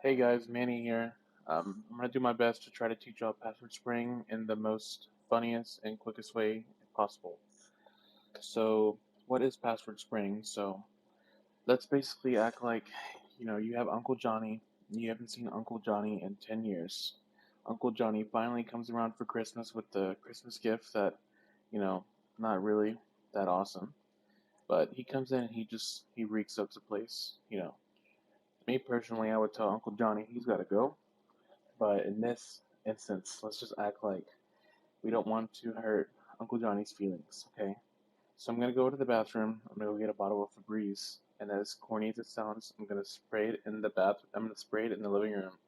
Hey guys, Manny here. I'm gonna do my best to try to teach y'all password spring in the most funniest and quickest way possible. So, what is password spring? So, let's basically act like, you have Uncle Johnny. You haven't seen Uncle Johnny in 10 years. Uncle Johnny finally comes around for Christmas with the Christmas gift that, you know, not really that awesome. But he comes in and he reeks up the place. Me personally, I would tell Uncle Johnny he's got to go. But in this instance, let's just act like we don't want to hurt Uncle Johnny's feelings, okay? So I'm gonna go to the bathroom. I'm gonna go get a bottle of Febreze, and as corny as it sounds, I'm gonna spray it in the bath. I'm gonna spray it in the living room.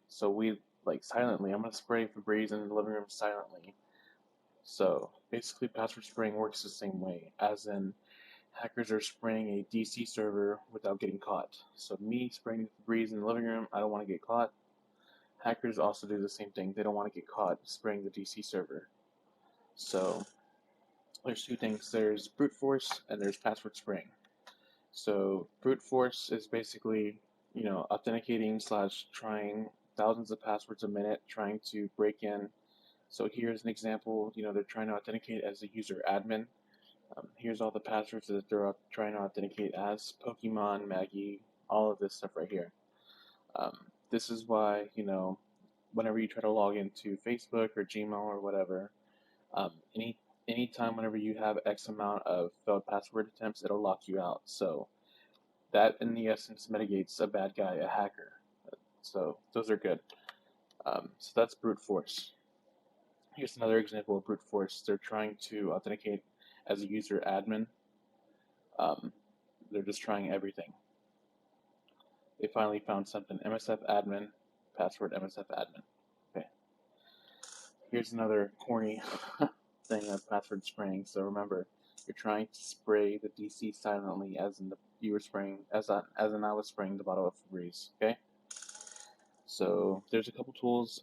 So we like silently. I'm gonna spray Febreze in the living room silently. So basically, password spraying works the same way, as in hackers are spraying a DC server without getting caught. So me spraying Febreze in the living room, I don't want to get caught. Hackers also do the same thing. They don't want to get caught spraying the DC server. So there's two things. There's brute force and there's password spraying. So brute force is basically, authenticating slash trying thousands of passwords a minute, trying to break in. So here's an example. They're trying to authenticate as a user admin. Here's all the passwords that they're trying to authenticate as Pokemon, Maggie, all of this stuff right here. This is why, whenever you try to log into Facebook or Gmail or whatever, um, any anytime whenever you have X amount of failed password attempts, it'll lock you out. So that, in the essence, mitigates a bad guy, a hacker. So those are good. So that's brute force. Here's another example of brute force. They're trying to authenticate as a user admin. Um, they're just trying everything. They finally found something. MSF admin, password MSF admin. Okay. Here's another corny thing of password spraying. So remember, you're trying to spray the DC silently, as in you were spraying, as in I was spraying the bottle of Febreze. Okay. So there's a couple tools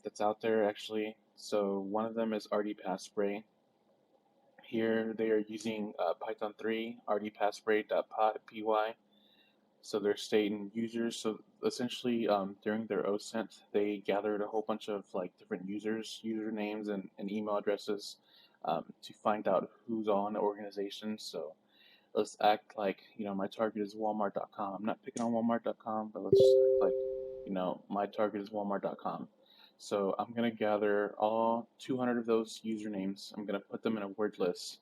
that's out there actually. So one of them is RD Spray. Here they are using Python 3 rdpasspray.py. So they're stating users. So essentially, during their OSINT, they gathered a whole bunch of like different users, usernames, and email addresses to find out who's all in the organization. So let's act like my target is Walmart.com. I'm not picking on Walmart.com, but let's just act like my target is Walmart.com. So I'm gonna gather all 200 of those usernames. I'm gonna put them in a word list,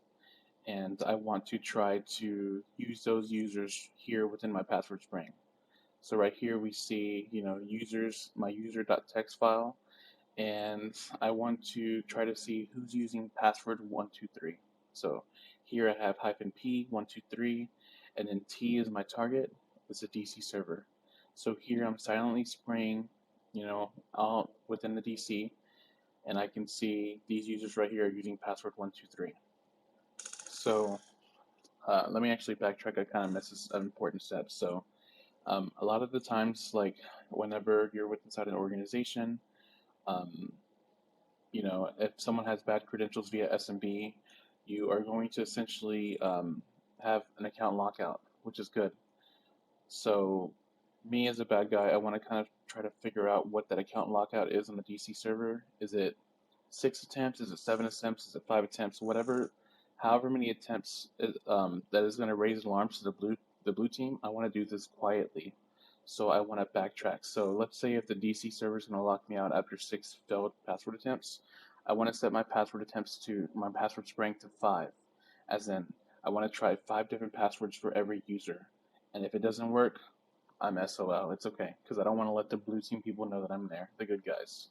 and I want to try to use those users here within my password string. So right here we see, users, my user.txt file, and I want to try to see who's using password 123. So here I have -p 123, and then T is my target. It's a DC server. So here I'm silently spraying, all within the DC, and I can see these users right here are using password 123. So let me actually backtrack. I kind of missed an important step. So a lot of the times, like whenever you're with inside an organization, um, if someone has bad credentials via SMB, you are going to essentially have an account lockout, which is good. So, me as a bad guy, I want to kind of try to figure out what that account lockout is on the DC server. Is it 6 attempts? Is it 7 attempts? Is it 5 attempts? Whatever, however many attempts that is going to raise alarms to the blue team. I want to do this quietly, so I want to backtrack. So let's say if the DC server is going to lock me out after 6 failed password attempts, I want to set my password spraying to 5, as in I want to try 5 different passwords for every user, and if it doesn't work, I'm SOL. It's okay, because I don't want to let the blue team people know that I'm there, the good guys.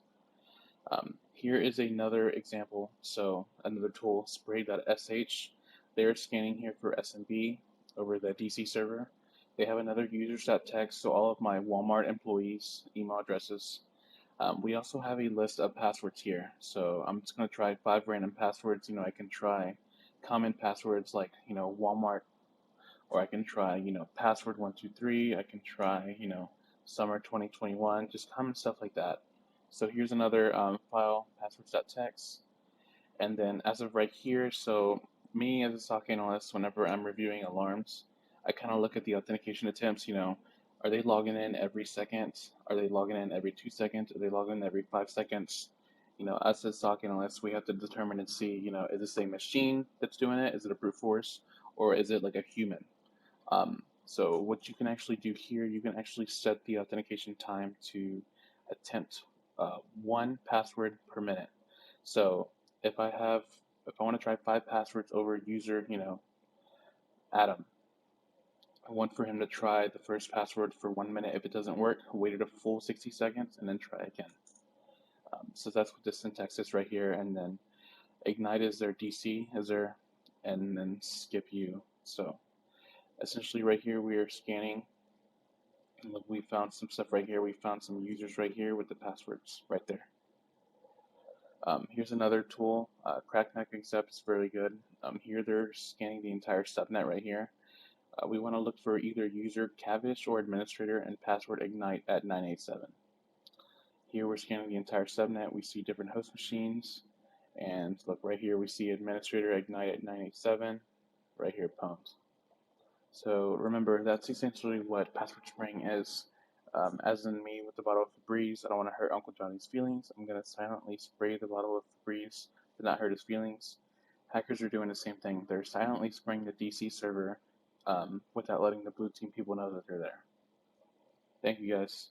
Here is another example. So another tool, spray.sh. They're scanning here for SMB over the DC server. They have another users.txt, so all of my Walmart employees' email addresses. We also have a list of passwords here. So I'm just going to try 5 random passwords. I can try common passwords like, Walmart, or I can try, password 123. I can try, summer 2021, just common stuff like that. So here's another file, passwords.txt. And then as of right here, so me as a SOC analyst, whenever I'm reviewing alarms, I kind of look at the authentication attempts, Are they logging in every second? Are they logging in every 2 seconds? Are they logging in every 5 seconds? Us as SOC analysts, we have to determine and see, is this a machine that's doing it? Is it a brute force? Or is it like a human? So what you can actually do here, you can actually set the authentication time to attempt one password per minute. So if I want to try 5 passwords over user, Adam, I want for him to try the first password for 1 minute. If it doesn't work, wait it a full 60 seconds and then try again. So that's what the syntax is right here. And then ignite is their DC, and then skip you. So essentially right here we are scanning. And look, we found some stuff right here. We found some users right here with the passwords right there. Here's another tool. Crackneck Accept is very good. Here they're scanning the entire subnet right here. We want to look for either user Cavish or administrator and password ignite at 987. Here we're scanning the entire subnet. We see different host machines. And look, right here we see administrator ignite at 987. Right here, pwned. So remember, that's essentially what Password Spring is. As in me with the bottle of Febreze, I don't want to hurt Uncle Johnny's feelings. I'm going to silently spray the bottle of Febreze to not hurt his feelings. Hackers are doing the same thing. They're silently spraying the DC server without letting the blue team people know that they're there. Thank you guys.